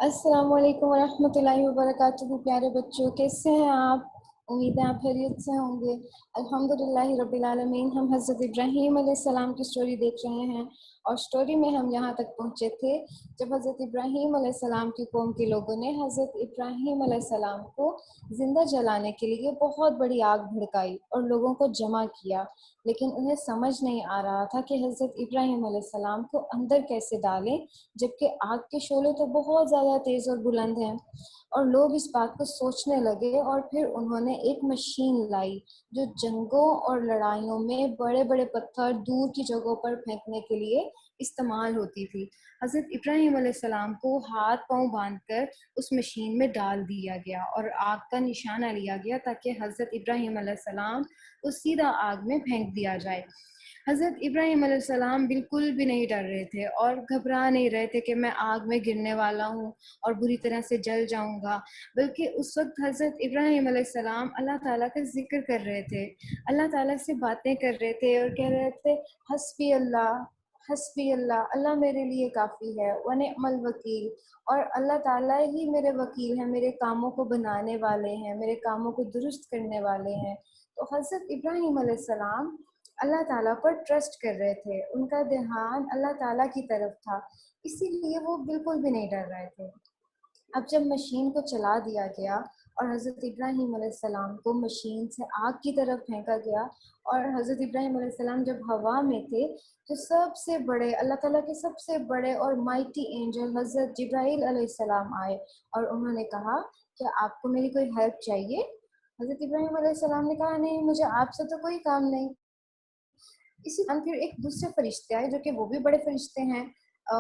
अस्सलाम वालेकुम वरहमतुल्लाहि वबरकातुहू। प्यारे बच्चों, कैसे हैं आप? उम्मीद है आप खैरियत से होंगे। अल्हम्दुलिल्लाहि रब्बिल आलमीन। हम हज़रत इब्राहीम अलैहिस्सलाम की स्टोरी देख रहे हैं और स्टोरी में हम यहाँ तक पहुँचे थे जब हज़रत इब्राहीम अलैहिस्सलाम की कौम के लोगों ने हज़रत इब्राहीम अलैहिस्सलाम को ज़िंदा जलाने के लिए बहुत बड़ी आग भड़काई और लोगों को जमा किया, लेकिन उन्हें समझ नहीं आ रहा था कि हज़रत इब्राहीम अलैहिस्सलाम को अंदर कैसे डालें, जबकि आग के शोले तो बहुत ज़्यादा तेज़ और बुलंद हैं। और लोग इस बात को सोचने लगे और फिर उन्होंने एक मशीन लाई जो जंगों और लड़ाइयों में बड़े बड़े पत्थर दूर की जगहों पर फेंकने के लिए इस्तेमाल होती थी। हज़रत इब्राहीम अलैहिस्सलाम को हाथ पांव बांधकर उस मशीन में डाल दिया गया और आग का निशाना लिया गया ताकि हज़रत इब्राहीम अलैहिस्सलाम को सीधा आग में फेंक दिया जाए। हज़रत इब्राहीम अलैहिस्सलाम बिल्कुल भी नहीं डर रहे थे और घबरा नहीं रहे थे कि मैं आग में गिरने वाला हूँ और बुरी तरह से जल जाऊंगा, बल्कि उस वक्त हज़रत इब्राहीम अलैहिस्सलाम अल्लाह ताला का जिक्र कर रहे थे, अल्लाह ताला से बातें कर रहे थे और कह रहे थे हस्बी अल्लाह, हस्बी अल्लाह, अल्लाह मेरे लिए काफ़ी है व निअमल वकील। और अल्लाह ताला ही मेरे वकील हैं, मेरे कामों को बनाने वाले हैं, मेरे कामों को दुरुस्त करने वाले हैं। तो हज़रत इब्राहीम अलैहिस्सलाम अल्लाह ताला पर ट्रस्ट कर रहे थे, उनका ध्यान अल्लाह ताला की तरफ था, इसीलिए वो बिल्कुल भी नहीं डर रहे थे। अब जब मशीन को चला दिया गया और हज़रत इब्राहीम अलैहिस्सलाम को मशीन से आग की तरफ फेंका गया और हज़रत इब्राहीम अलैहिस्सलाम जब हवा में थे तो सबसे बड़े अल्लाह ताला के सबसे बड़े और माइटी एंजल हज़रत जिब्राईल अलैहिस्सलाम आए और उन्होंने कहा, क्या आपको मेरी कोई हेल्प चाहिए? हज़रत इब्राहीम अलैहिस्सलाम ने कहा, नहीं, मुझे आपसे तो कोई काम नहीं। इसी दौरान फिर एक दूसरे फरिश्ते आए जो कि वो भी बड़े फरिश्ते हैं।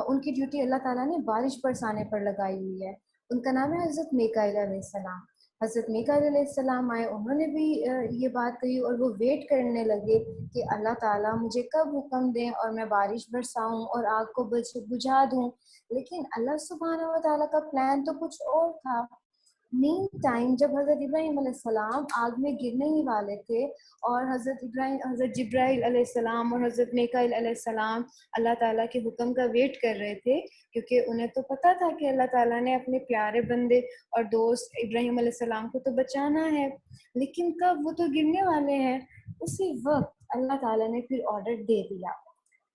उनकी ड्यूटी अल्लाह ताला ने बारिश बरसाने पर लगाई हुई है। उनका नाम है हज़रत मीकाईल अलैहिस्सलाम। हज़रत मीकाईल अलैहिस्सलाम आए, उन्होंने भी ये बात कही और वो वेट करने लगे कि अल्लाह ताला मुझे कब हुक्म दें और मैं बारिश बरसाऊँ और आग को बुझा दूँ। लेकिन अल्लाह सुब्हानहू व तआला का प्लान तो कुछ और था। मीन टाइम जब हज़रत इब्राहीम अलैहिस्सलाम आग में गिरने ही वाले थे और हज़रत जिब्राईल अलैहिस्सलाम और हज़रत मीकाईल अलैहिस्सलाम अल्लाह ताला के हुक्म का वेट कर रहे थे, क्योंकि उन्हें तो पता था कि अल्लाह ताला ने अपने प्यारे बंदे और दोस्त इब्राहीम अलैहिस्सलाम को तो बचाना है, लेकिन कब, वो तो गिरने वाले हैं। उसी वक्त अल्लाह ताला ने फिर ऑर्डर दे दिया,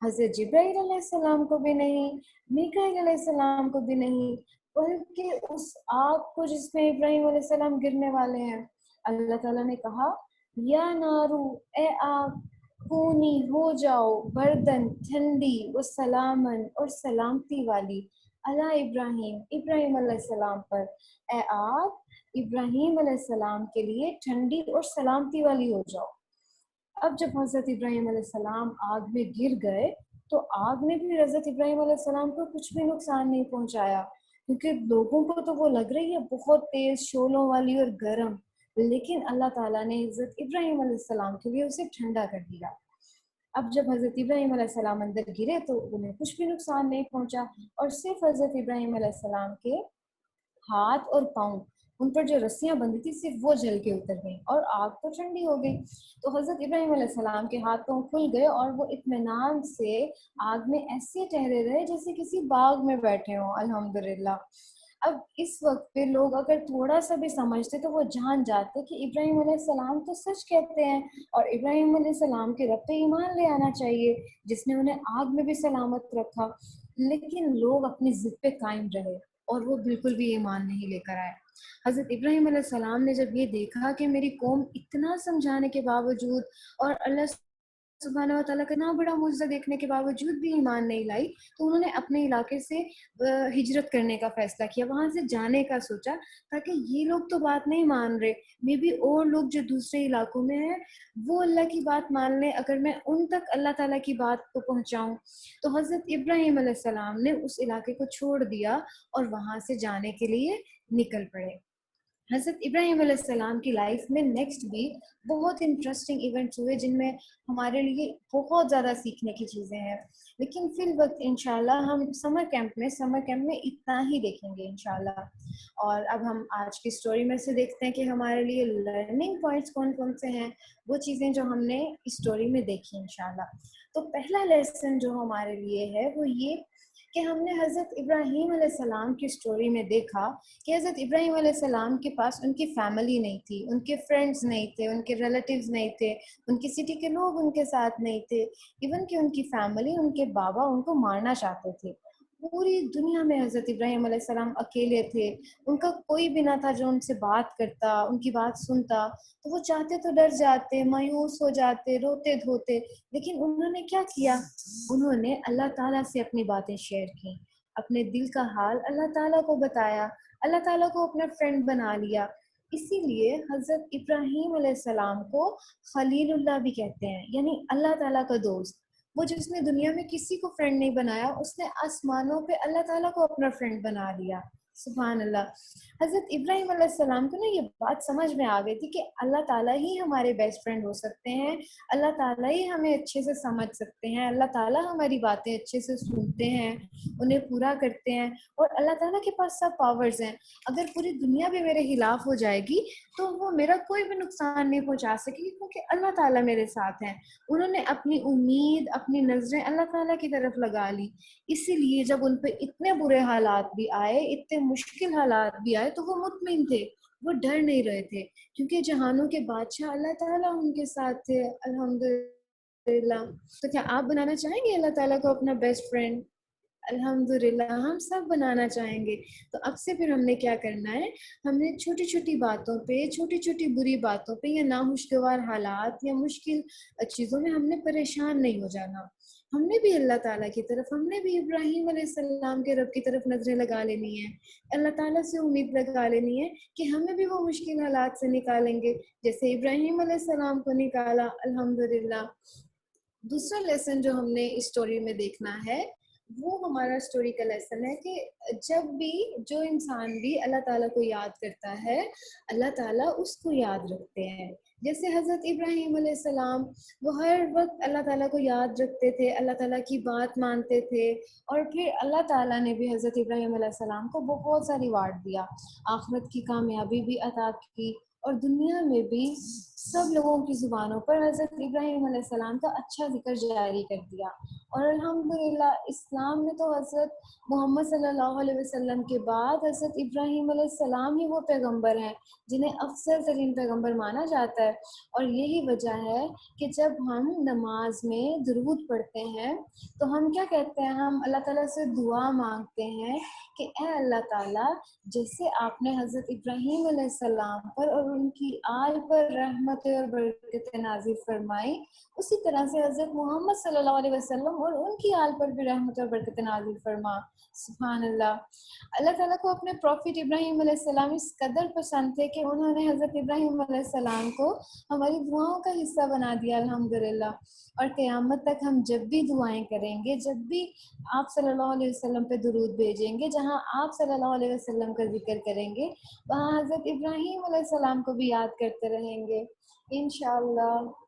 हज़रत जिब्राईल अलैहिस्सलाम को भी नहीं, मीकाईल अलैहिस्सलाम को भी नहीं, बल्कि उस आग को जिसमें इब्राहीम अलैहिस्सलाम गिरने वाले हैं, अल्लाह ताला ने कहा, या नारू, ए आग, कूनी, हो जाओ, बर्दन, ठंडी, व सलामन, और सलामती वाली, अला इब्राहीम, इब्राहीम अलैहिस्सलाम पर। ए आग, इब्राहीम अलैहिस्सलाम के लिए ठंडी और सलामती वाली हो जाओ। अब जब हज़रत इब्राहीम अलैहिस्सलाम आग में गिर गए तो आग ने भी हज़रत इब्राहीम अलैहिस्सलाम को कुछ भी नुकसान नहीं पहुंचाया, क्योंकि लोगों को तो वो लग रही है बहुत तेज शोलों वाली और गर्म, लेकिन अल्लाह ताला ने हज़रत इब्राहीम अलैहिस्सलाम के लिए उसे ठंडा कर दिया। अब जब हज़रत इब्राहीम अलैहिस्सलाम अंदर गिरे तो उन्हें कुछ भी नुकसान नहीं पहुंचा और सिर्फ हज़रत इब्राहीम अलैहिस्सलाम के हाथ और पाँव, उन पर जो रस्सियाँ बंधी थी सिर्फ वो जल के उतर गईं और आग तो ठंडी हो गई। तो हज़रत इब्राहीम अलैहिस्सलाम के हाथ पाँव खुल गए और वो इत्मीनान से आग में ऐसे ठहरे रहे जैसे किसी बाग में बैठे हों, अल्हम्दुलिल्लाह। अब इस वक्त पे लोग अगर थोड़ा सा भी समझते तो वो जान जाते कि इब्राहीम अलैहिस्सलाम तो सच कहते हैं और इब्राहीम अलैहिस्सलाम के रब पे ईमान ले आना चाहिए जिसने उन्हें आग में भी सलामत रखा। लेकिन लोग अपनी जिद पे कायम रहे और वो बिल्कुल भी ईमान नहीं लेकर आए। हज़रत इब्राहीम अलैहिस्सलाम ने जब ये देखा कि मेरी कौम इतना समझाने के बावजूद और अल्लाह सुब्हानहू व तआला का इतना बड़ा मुआजिज़ा देखने के बावजूद भी ईमान नहीं लाई, तो उन्होंने अपने इलाके से हिजरत करने का फ़ैसला किया, वहाँ से जाने का सोचा, ताकि ये लोग तो बात नहीं मान रहे, मे बी और लोग जो दूसरे इलाकों में हैं, वो अल्लाह की बात मान लें, अगर मैं उन तक अल्लाह ताला की बात को पहुँचाऊँ। तो हज़रत इब्राहीम अलैहिस्सलाम ने उस इलाके को छोड़ दिया और वहाँ से जाने के लिए निकल पड़े। हज़रत इब्राहीम अलैहिस्सलाम की लाइफ में नेक्स्ट भी बहुत इंटरेस्टिंग इवेंट्स हुए जिनमें हमारे लिए बहुत ज़्यादा सीखने की चीज़ें हैं, लेकिन फिल वक्त इंशाल्लाह हम समर कैंप में इतना ही देखेंगे इंशाल्लाह। और अब हम आज की स्टोरी में से देखते हैं कि हमारे लिए लर्निंग पॉइंट्स कौन कौन से हैं, वो चीज़ें जो हमने इस स्टोरी में देखी इंशाल्लाह। तो पहला लेसन जो हमारे लिए है वो ये کہ ہم نے حضرت ابراہیم علیہ السلام کی سٹوری میں دیکھا کہ حضرت ابراہیم علیہ السلام کے پاس ان کی فیملی نہیں تھی، ان کے فرینڈز نہیں تھے، ان کے ریلیٹیوز نہیں تھے، ان کی سٹی کے لوگ ان کے ساتھ نہیں تھے، ایون کہ ان کی فیملی، ان کے بابا ان کو مارنا چاہتے تھے۔ پوری دنیا میں حضرت ابراہیم علیہ السلام اکیلے تھے، ان کا کوئی بھی نہ تھا جو ان سے بات کرتا، ان کی بات سنتا، تو وہ چاہتے تو ڈر جاتے، مایوس ہو جاتے، روتے دھوتے، لیکن انہوں نے کیا کیا؟ انہوں نے اللہ تعالیٰ سے اپنی باتیں شیئر کی، اپنے دل کا حال اللہ تعالیٰ کو بتایا، اللہ تعالیٰ کو اپنا فرینڈ بنا لیا۔ اسی لیے حضرت ابراہیم علیہ السلام کو خلیل اللہ بھی کہتے ہیں، یعنی اللہ تعالیٰ کا دوست۔ وہ جس نے دنیا میں کسی کو فرینڈ نہیں بنایا، اس نے آسمانوں پہ اللہ تعالیٰ کو اپنا فرینڈ بنا لیا۔ سبحان اللہ۔ حضرت ابراہیم علیہ السلام کو نا یہ بات سمجھ میں آ گئی تھی کہ اللہ تعالیٰ ہی ہمارے بیسٹ فرینڈ ہو سکتے ہیں، اللہ تعالیٰ ہی ہمیں اچھے سے سمجھ سکتے ہیں، اللہ تعالیٰ ہماری باتیں اچھے سے سنتے ہیں، انہیں پورا کرتے ہیں، اور اللہ تعالیٰ کے پاس سب پاورز ہیں۔ اگر پوری دنیا بھی میرے خلاف ہو جائے گی تو وہ میرا کوئی بھی نقصان نہیں پہنچا سکے گی، کیونکہ اللہ تعالیٰ میرے ساتھ ہیں۔ انہوں نے اپنی امید، اپنی نظریں اللہ تعالیٰ کی طرف لگا لی۔ اسی لیے جب ان پہ اتنے برے حالات بھی آئے، اتنے مشکل حالات بھی آئے، تو وہ مطمئن تھے، وہ ڈر نہیں رہے تھے، کیونکہ جہانوں کے بادشاہ اللہ تعالیٰ ان کے ساتھ تھے۔ الحمدللہ۔ تو کیا آپ بنانا چاہیں گے اللہ تعالیٰ کو اپنا بیسٹ فرینڈ؟ الحمدللہ ہم سب بنانا چاہیں گے۔ تو اب سے پھر ہم نے کیا کرنا ہے؟ ہم نے چھوٹی چھوٹی باتوں پہ، چھوٹی چھوٹی بری باتوں پہ، یا ناخوشگوار حالات یا مشکل چیزوں میں ہم نے پریشان نہیں ہو جانا۔ ہم نے بھی اللہ تعالیٰ کی طرف، ہم نے بھی ابراہیم علیہ السلام کے رب کی طرف نظریں لگا لینی ہیں، اللہ تعالیٰ سے امید لگا لینی ہے کہ ہمیں بھی وہ مشکل حالات سے نکالیں گے جیسے ابراہیم علیہ السلام کو نکالا۔ الحمدللہ۔ دوسرا لیسن جو ہم نے اس سٹوری میں دیکھنا ہے، وہ ہمارا سٹوری کا لیسن ہے کہ جب بھی جو انسان بھی اللہ تعالیٰ کو یاد کرتا ہے، اللہ تعالیٰ اس کو یاد رکھتے ہیں۔ جیسے حضرت ابراہیم علیہ السلام، وہ ہر وقت اللہ تعالیٰ کو یاد رکھتے تھے، اللہ تعالیٰ کی بات مانتے تھے، اور پھر اللہ تعالیٰ نے بھی حضرت ابراہیم علیہ السلام کو بہت سا ریوارڈ دیا، آخرت کی کامیابی بھی عطا کی، اور دنیا میں بھی سب لوگوں کی زبانوں پر حضرت ابراہیم علیہ السلام کا اچھا ذکر جاری کر دیا۔ اور الحمدللہ اسلام میں تو حضرت محمد صلی اللہ علیہ وسلم کے بعد حضرت ابراہیم علیہ السلام ہی وہ پیغمبر ہیں جنہیں افضل ترین پیغمبر مانا جاتا ہے۔ اور یہی وجہ ہے کہ جب ہم نماز میں درود پڑھتے ہیں تو ہم کیا کہتے ہیں؟ ہم اللہ تعالیٰ سے دعا مانگتے ہیں کہ اے اللہ تعالیٰ، جیسے آپ نے حضرت ابراہیم علیہ السلام پر اور ان کی آل پر رحمت اور برکت نازل فرمائی، اسی طرح سے حضرت محمد صلی اللہ علیہ وسلم اور ان کی آل پر بھی رحمت اور برکت نازل فرما۔ سبحان اللہ۔ اللہ تعالیٰ کو اپنے پروفٹ ابراہیم علیہ السلام اس قدر پسند تھے کہ انہوں نے حضرت ابراہیم علیہ السلام کو ہماری دعاؤں کا حصہ بنا دیا۔ الحمدللہ۔ اور قیامت تک ہم جب بھی دعائیں کریں گے، جب بھی آپ صلی اللہ علیہ وسلم پہ درود بھیجیں گے، جہاں آپ صلی اللہ علیہ وسلم کا ذکر کریں گے، وہاں حضرت ابراہیم علیہ السلام کو بھی یاد کرتے رہیں گے انشاءاللہ۔